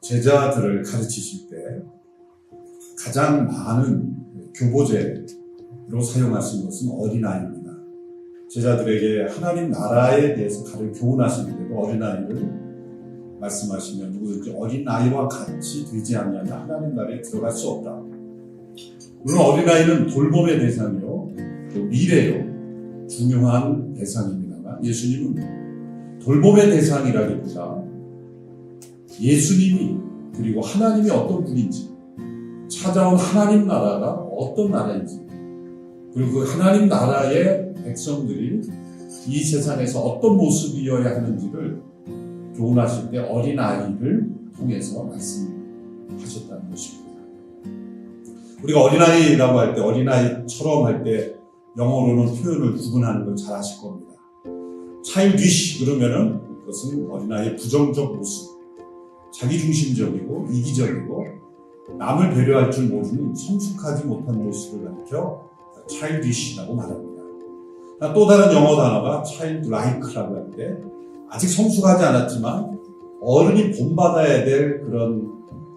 제자들을 가르치실 때 가장 많은 교보제로 사용하신 것은 어린아이입니다. 제자들에게 하나님 나라에 대해서 교훈하실 때도 어린아이를 말씀하시면 누구든지 어린아이와 같이 되지 않으면 하나님 나라에 들어갈 수 없다. 물론 어린아이는 돌봄의 대상이요, 또 미래요, 중요한 대상입니다만 예수님은 돌봄의 대상이라기보다 예수님이 그리고 하나님이 어떤 분인지, 찾아온 하나님 나라가 어떤 나라인지, 그리고 그 하나님 나라의 백성들이 이 세상에서 어떤 모습이어야 하는지를 교훈하실 때 어린아이를 통해서 말씀하셨다는 것입니다. 우리가 어린아이라고 할 때, 어린아이처럼 할 때 영어로는 표현을 구분하는 걸 잘 아실 겁니다. childish 그러면은 그것은 어린아이의 부정적 모습, 자기중심적이고 이기적이고 남을 배려할 줄 모르는 성숙하지 못한 모습을 가리켜 childish라고 말합니다. 또 다른 영어 단어가 childlike라고 할 때 아직 성숙하지 않았지만 어른이 본받아야 될 그런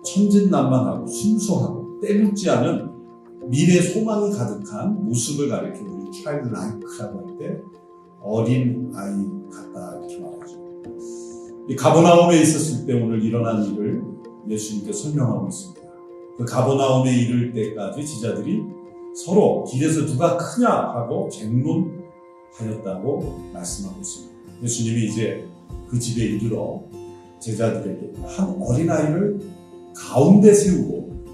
천진난만하고 순수하고 때묻지 않은 미래 소망이 가득한 모습을 가리켜 우리 childlike라고 할 때 어린 아이 같다 이렇게 말하죠. 이 가버나움에 있었을 때 오늘 일어난 일을 예수님께서 설명하고 있습니다. 그 가버나움에 이를 때까지 제자들이 서로 길에서 누가 크냐 하고 쟁론하였다고 말씀하고 있습니다. 예수님이 이제 그 집에 이르러 제자들에게 한 어린아이를 가운데 세우고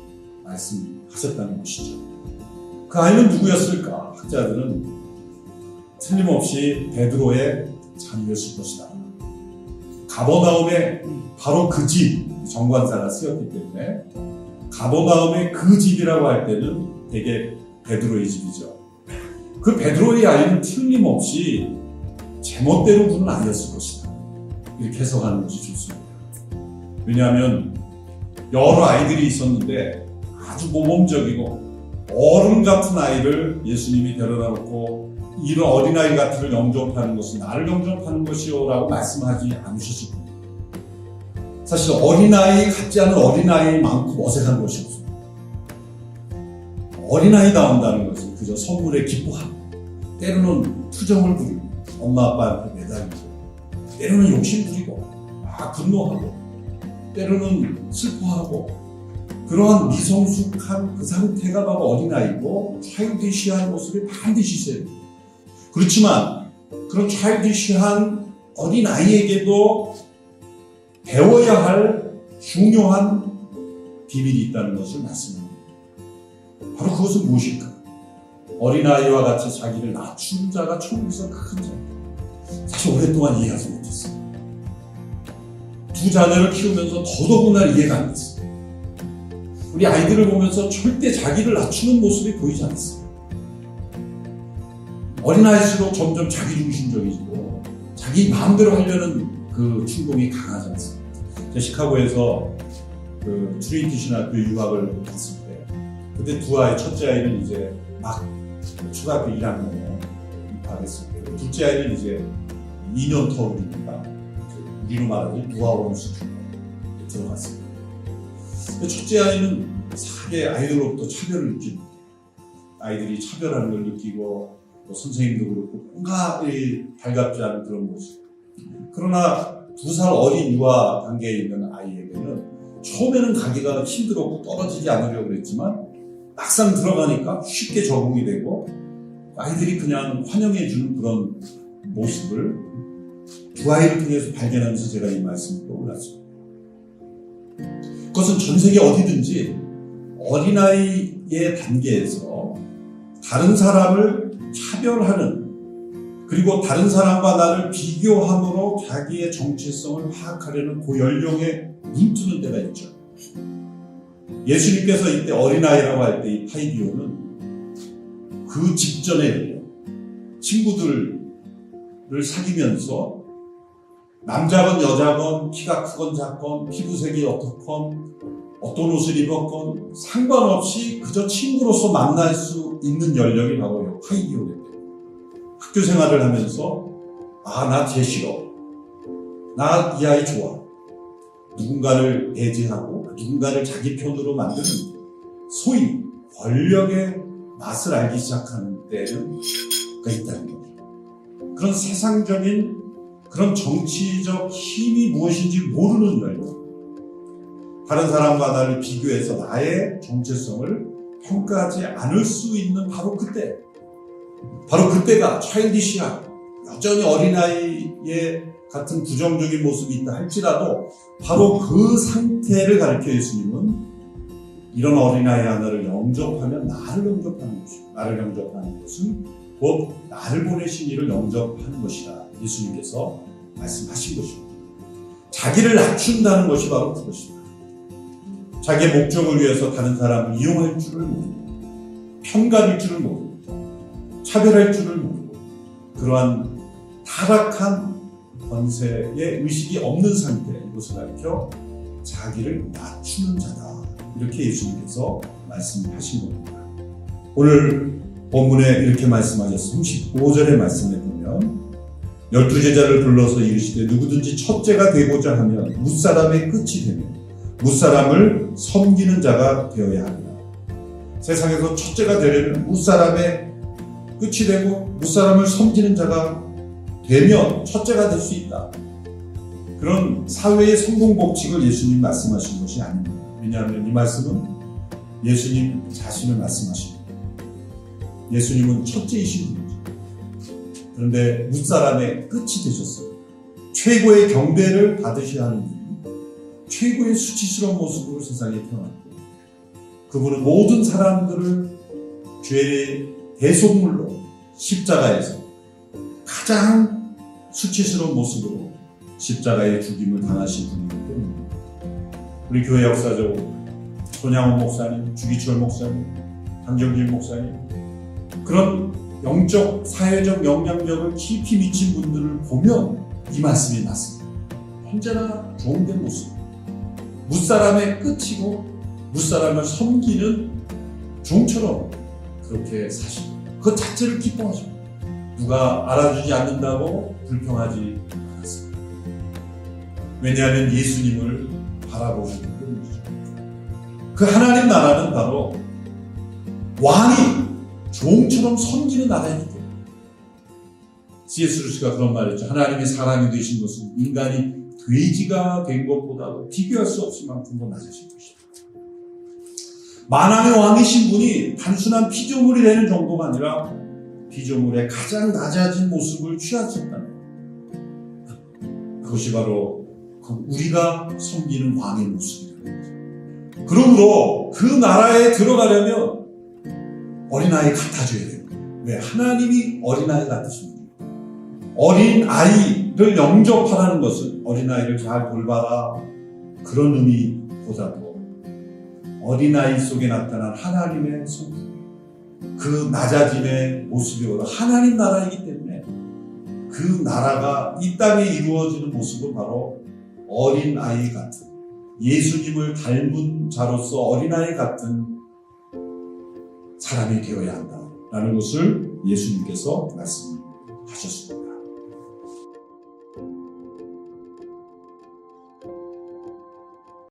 말씀하셨다는 것이죠. 그 아이는 누구였을까? 학자들은 틀림없이 베드로의 자녀였을 것이다. 가버나움에 바로 그 집 정관사가 쓰였기 때문에 가버나움의 그 집이라고 할 때는 되게 베드로의 집이죠. 그 베드로의 아이는 틀림없이 제멋대로 구는 아이였을 것이다. 이렇게 해석하는 것이 좋습니다. 왜냐하면 여러 아이들이 있었는데 아주 모범적이고 어른 같은 아이를 예수님이 데려다 놓고 이런 어린아이 같은 영접하는 것은 나를 영접하는 것이요 라고 말씀하지 않으셨을 겁니다. 사실 어린아이 같지 않은 어린아이만큼 어색한 것이 없습니다. 어린아이다운다는 것은 그저 선물에 기뻐하고 때로는 투정을 부리고 엄마 아빠한테 매달리고 때로는 욕심 부리고 막 분노하고 때로는 슬퍼하고 그러한 미성숙한 그 상태가 바로 어린아이고 차일디시한 모습이 반드시 있어야 됩니다. 그렇지만 그런 차일디시한 어린아이에게도 배워야 할 중요한 비밀이 있다는 것을 말씀합니다. 바로 그것은 무엇일까? 어린아이와 같이 자기를 낮춘 자가 천국에서 큰 자. 사실 오랫동안 이해하지 못했어요. 두 자녀를 키우면서 더더구나 이해가 안 됐어요. 우리 아이들을 보면서 절대 자기를 낮추는 모습이 보이지 않았어요. 어린아이일수록 점점 자기중심적이고 자기 마음대로 하려는 그 충동이 강하지 않습니다. 제가 시카고에서 그 트리니티 신학교 유학을 갔을 때 그때 두 아이, 첫째 아이는 이제 막 초등학교 1학년에 입학했을 때 둘째 아이는 이제 2년 터울이니까 우리로 말하면 무아원 수준으로 들어갔습니다. 첫째 아이는 사게 아이들로부터 차별을 느끼고 아이들이 차별하는 걸 느끼고 또 선생님도 그렇고 뭔가 달갑지 않은 그런 모습. 그러나 2살 어린 유아 단계에 있는 아이에게는 처음에는 가기가 힘들었고 떨어지지 않으려고 그랬지만 막상 들어가니까 쉽게 적응이 되고 아이들이 그냥 환영해주는 그런 모습을 두 아이를 통해서 발견하면서 제가 이 말씀을 떠올랐습니다. 그것은 전 세계 어디든지 어린아이의 단계에서 다른 사람을 차별하는 그리고 다른 사람과 나를 비교함으로 자기의 정체성을 파악하려는 그 연령에 눈뜨는 데가 있죠. 예수님께서 이때 어린아이라고 할 때 이 파이디오는 그 직전에 친구들을 사귀면서 남자건 여자건 키가 크건 작건 피부색이 어떻건 어떤 옷을 입었건 상관없이 그저 친구로서 만날 수 있는 연령이 바로 파이디오예요. 학교 생활을 하면서 나 쟤 싫어. 나 이 아이 좋아. 누군가를 배제하고 누군가를 자기 편으로 만드는 소위 권력의 맛을 알기 시작하는 때가 있다는 거죠. 그런 세상적인 그런 정치적 힘이 무엇인지 모르는 거예요. 다른 사람과 나를 비교해서 나의 정체성을 평가하지 않을 수 있는 바로 그때가 차일디시한 여전히 어린아이의 같은 부정적인 모습이 있다 할지라도 바로 그 상태를 가르쳐 예수님은 이런 어린아이 하나를 영접하면 나를 영접하는 것이고 나를 영접하는 것은 곧 나를 보내신 이를 영접하는 것이다. 예수님께서 말씀하신 것입니다. 자기를 낮춘다는 것이 바로 그것입니다. 자기의 목적을 위해서 다른 사람을 이용할 줄을 모르고 편가를 줄을 모르고 차별할 줄을 모르고 그러한 타락한 권세의 의식이 없는 상태 이것을 가리켜 자기를 낮추는 자다. 이렇게 예수님께서 말씀하신 겁니다. 오늘 본문에 이렇게 말씀하셨습니다. 35절의 말씀에 보면 12제자를 불러서 이르시되 누구든지 첫째가 되고자 하면 무사람의 끝이 되며 무사람을 섬기는 자가 되어야 합니다. 세상에서 첫째가 되려면 무사람의 끝이 되고 무사람을 섬기는 자가 되면 첫째가 될 수 있다. 그런 사회의 성공 법칙을 예수님 말씀하신 것이 아닙니다. 왜냐하면 이 말씀은 예수님 자신을 말씀하십니다. 예수님은 첫째이신 분이죠. 그런데 무사람의 끝이 되셨어요. 최고의 경배를 받으셔야 하는 분이 최고의 수치스러운 모습으로 세상에 태어났고 그분은 모든 사람들을 죄의 대속물로 십자가에서 가장 수치스러운 모습으로 십자가의 죽임을 당하신 분이기 때문입니다. 우리 교회 역사적으로 손양원 목사님, 주기철 목사님, 강정진 목사님 그런 영적, 사회적 영향력을 깊이 미친 분들을 보면 이 말씀이 맞습니다. 언제나 좋은 모습. 무사람의 끝이고 무사람을 섬기는 종처럼 그렇게 사시고 그 자체를 기뻐하십니다. 누가 알아주지 않는다고 불평하지 않았습니다. 왜냐하면 예수님을 바라보기 때문이죠. 그 하나님 나라는 바로 왕이 종처럼 섬기는 나라이기 때문에 C.S. 루이스가 그런 말을 했죠. 하나님이 사람이 되신 것은 인간이 돼지가 된 것보다도 비교할 수 없을 만큼 더 낮으신 것이다. 만왕의 왕이신 분이 단순한 피조물이 되는 정도가 아니라 피조물의 가장 낮아진 모습을 취하셨다는 그것이 바로 우리가 섬기는 왕의 모습이라는 거죠. 그러므로 그 나라에 들어가려면 어린아이 같아져야 돼요. 왜? 하나님이 어린아이 같으십니다. 어린아이를 영접하라는 것은 어린아이를 잘 돌봐라 그런 의미보다도 어린아이 속에 나타난 하나님의 성품 그 낮아짐의 모습이 바로 하나님 나라이기 때문에 그 나라가 이 땅에 이루어지는 모습은 바로 어린아이 같은 예수님을 닮은 자로서 어린아이 같은 사람이 되어야 한다라는 것을 예수님께서 말씀하셨습니다.